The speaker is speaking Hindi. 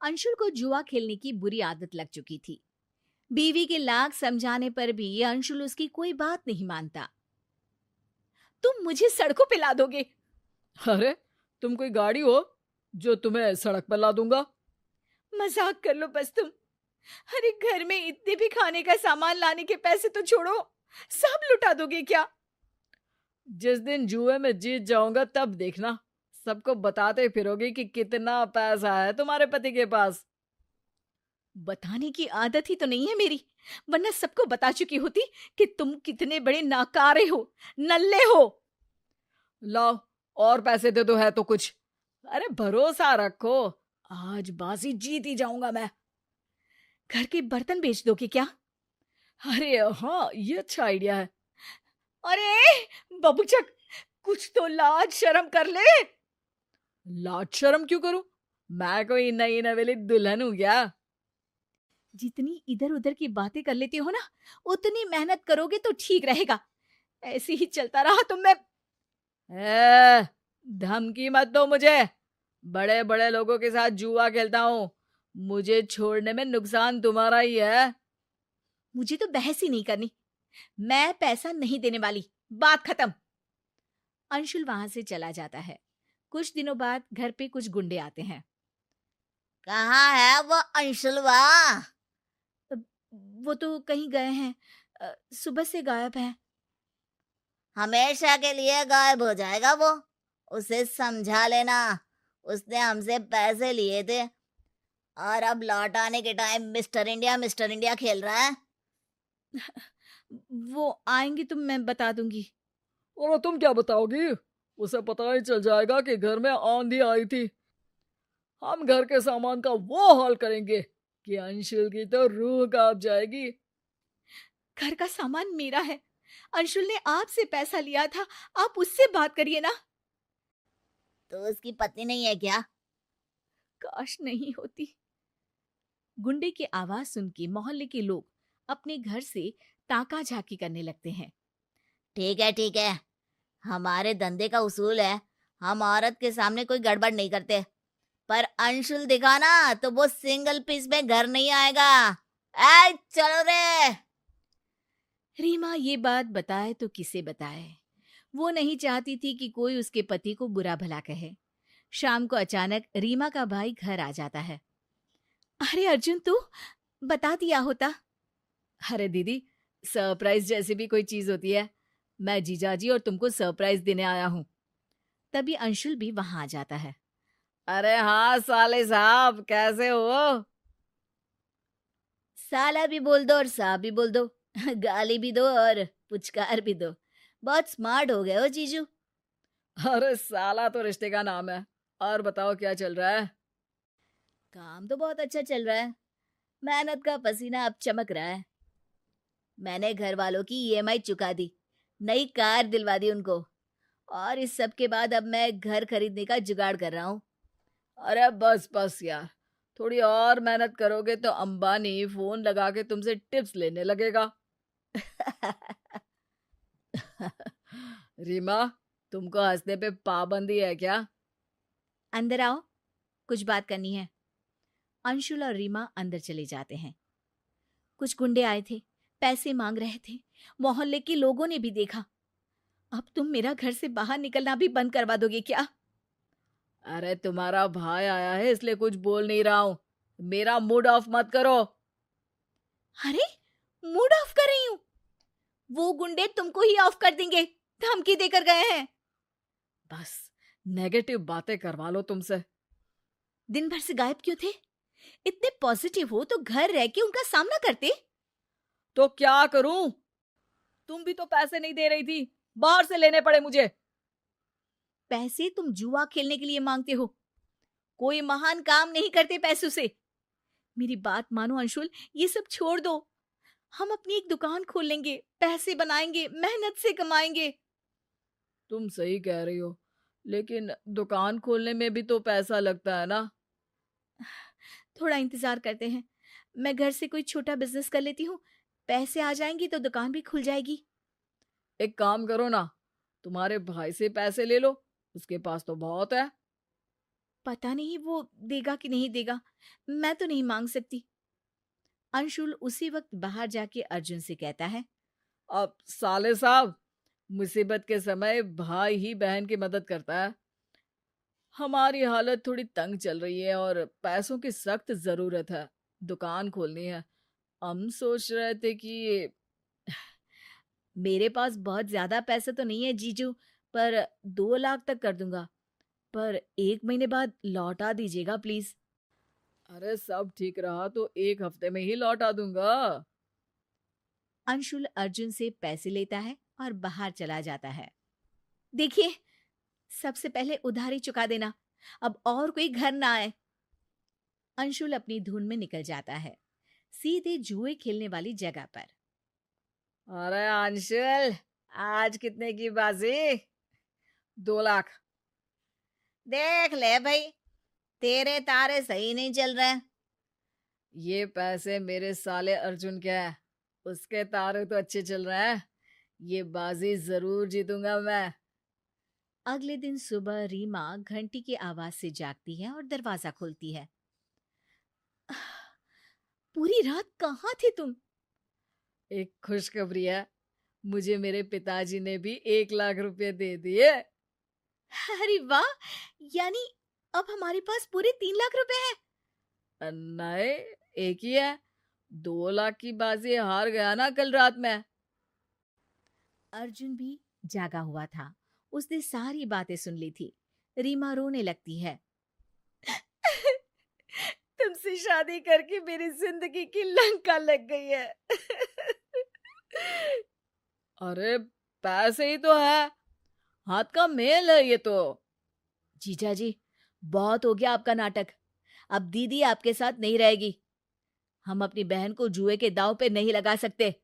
अंशुल को जुआ खेलने की बुरी आदत लग चुकी थी। बीवी के लाख समझाने पर भी अंशुल उसकी कोई बात नहीं मानता। तुम मुझे सड़कों पे ला दोगे? अरे, तुम कोई गाड़ी हो जो तुम्हें सड़क पर ला दूंगा? मजाक कर लो बस तुम। अरे घर में इतने भी खाने का सामान लाने के पैसे तो छोड़ो, सब लुटा दोगे क्या? जिस दिन जुए में जीत जाऊंगा तब देखना, सबको बताते फिरोगे कि कितना पैसा है तुम्हारे पति के पास। बताने की आदत ही तो नहीं है मेरी, वरना सबको बता चुकी होती कि तुम कितने बड़े नाकारे हो, नल्ले हो। लाओ, और पैसे दे दो है तो कुछ। अरे भरोसा रखो, आज बाजी जीत ही जाऊंगा मैं। घर के बर्तन बेच दोगे क्या? अरे हाँ, ये अच्छा आइडिया है। अरे बबूचक, कुछ तो लाज शर्म कर ले। लाज शर्म क्यों करूं? मैं कोई नई नवेली दुल्हन हूं क्या? जितनी इधर उधर की बातें कर लेती हो ना, उतनी मेहनत करोगे तो ठीक रहेगा। ऐसे ही चलता रहा तो मैं। ए, धमकी मत दो मुझे। बड़े बड़े लोगों के साथ जुआ खेलता हूँ, मुझे छोड़ने में नुकसान तुम्हारा ही है। मुझे तो बहस ही नहीं करनी, मैं पैसा नहीं देने वाली, बात खत्म। अंशुल वहां से चला जाता है। कुछ दिनों बाद घर पे कुछ गुंडे आते हैं। कहाँ है वो अंशुलवा? अ, वो तो कहीं गए हैं, सुबह से गायब है। हमेशा के लिए गायब हो जाएगा वो। उसे समझा लेना, उसने हमसे पैसे लिए थे और अब लौट आने के टाइम मिस्टर इंडिया खेल रहा है। वो आएंगे तो मैं बता दूंगी। और तुम क्या बताओगी? उसे पता ही चल जाएगा कि घर में आंधी आई थी। हम घर के सामान का वो हाल करेंगे कि अंशुल की तो रूह कांप जाएगी। घर का सामान मेरा है, अंशुल ने आपसे पैसा लिया था, आप उससे बात करिए ना। तो उसकी पत्नी नहीं है क्या? काश नहीं होती। गुंडे की आवाज सुन के मोहल्ले के लोग अपने घर से ताका झाकी करने लगते हैं। ठीक है, हमारे धंधे का उसूल है, हम औरत के सामने कोई गड़बड़ नहीं करते। पर अंशुल दिखा ना तो वो सिंगल पीस में घर नहीं आएगा। ए चलो रे। रीमा ये बात बताए तो किसे बताए। वो नहीं चाहती थी कि कोई उसके पति को बुरा भला कहे। शाम को अचानक रीमा का भाई घर आ जाता है। अरे अर्जुन, तू बता दिया होता। अरे दीदी, सरप्राइज जैसी भी कोई चीज होती है, मैं जीजाजी और तुमको सरप्राइज देने आया हूँ। तभी अंशुल भी वहां आ जाता है। अरे हाँ साले साहब, कैसे हो? साला भी बोल दो और साहब भी बोल दो। गाली भी दो और पुचकार भी दो। बहुत स्मार्ट हो गए हो जीजू। अरे साला तो रिश्ते का नाम है। और बताओ क्या चल रहा है? काम तो बहुत अच्छा चल रहा है, मेहनत का पसीना अब चमक रहा है। मैंने घर वालों की ईएमआई चुका दी, नई कार दिलवा दी उनको, और इस सब के बाद अब मैं घर खरीदने का जुगाड़ कर रहा हूँ। अरे बस बस यार, थोड़ी और मेहनत करोगे तो अंबानी फोन लगा के तुमसे टिप्स लेने लगेगा। रीमा, तुमको हंसने पे पाबंदी है क्या? अंदर आओ, कुछ बात करनी है। अंशुल और रीमा अंदर चले जाते हैं। कुछ गुंडे आए थे, पैसे मांग रहे थे। मोहल्ले के लोगों ने भी देखा। अब तुम मेरा घर से बाहर निकलना भी बंद करवा दोगे क्या? अरे तुम्हारा भाई आया है इसलिए कुछ बोल नहीं रहा हूँ। मेरा मूड ऑफ मत करो। अरे मूड ऑफ कर रही हूं? वो गुंडे तुमको ही ऑफ कर देंगे, धमकी देकर गए हैं। बस नेगेटिव बातें करवा लो तुमसे। दिन भर से गायब क्यों थे? इतने पॉजिटिव हो तो घर रह के उनका सामना करते। तो क्या करूं? तुम भी तो पैसे नहीं दे रही थी, बाहर से लेने पड़े मुझे। पैसे तुम जुआ खेलने के लिए मांगते हो, कोई महान काम नहीं करते पैसों से। मेरी बात मानो अंशुल, ये सब छोड़ दो। हम अपनी एक दुकान खोल लेंगे, पैसे बनाएंगे, मेहनत से कमाएंगे। तुम सही कह रही हो, लेकिन दुकान खोलने में भी तो पैसा लगता है ना। थोड़ा इंतजार करते हैं, मैं घर से कोई छोटा बिजनेस कर लेती हूँ, पैसे आ जाएंगे तो दुकान भी खुल जाएगी। एक काम करो ना, तुम्हारे भाई से पैसे ले लो, उसके पास तो बहुत है। पता नहीं वो देगा कि नहीं देगा, मैं तो नहीं मांग सकती। अंशुल उसी वक्त बाहर जाके अर्जुन से कहता है, अब साले साहब, मुसीबत के समय भाई ही बहन की मदद करता है। हमारी हालत थोड़ी तंग चल रही है और पैसों की सख्त जरूरत है। दुकान खोलनी है। हम सोच रहे थे कि मेरे पास बहुत ज्यादा पैसे तो नहीं है जीजू, पर 2 लाख तक कर दूंगा, पर 1 महीने बाद लौटा दीजिएगा प्लीज। अरे सब ठीक रहा तो 1 हफ्ते में ही लौटा दूंगा। अंशुल अर्जुन से पैसे लेता है और बाहर चला जाता है। देखिए, सबसे पहले उधारी चुका देना, अब और कोई घर ना आए। अंशुल अपनी धुन में निकल जाता है, सीधे जुए खेलने वाली जगह पर। अरे अंशुल, आज कितने की बाजी? 2 लाख। देख ले भाई, तेरे तारे सही नहीं चल रहे। ये पैसे मेरे साले अर्जुन के हैं। उसके तारे तो अच्छे चल रहे हैं। ये बाजी जरूर जीतूंगा मैं। अगले दिन सुबह रीमा घंटी की आवाज से जागती है और दरवाजा खोलती है। पूरी रात कहाँ थे तुम? एक खुशखबरी है, मुझे मेरे पिताजी ने भी 1 लाख रुपए दे दिए। अरे वाह, यानी अब हमारे पास पूरे 3 लाख रुपए हैं। नहीं, एक ही है। 2 लाख की बाजी हार गया ना कल रात में। अर्जुन भी जागा हुआ था, उसने सारी बातें सुन ली थी। रीमा रोने लगती है। तुमसे शादी करके मेरी जिंदगी की लंका लग गई है। अरे पैसे ही तो है, हाथ का मेल है ये तो। जीजा जी, बहुत हो गया आपका नाटक, अब दीदी आपके साथ नहीं रहेगी। हम अपनी बहन को जुए के दांव पे नहीं लगा सकते।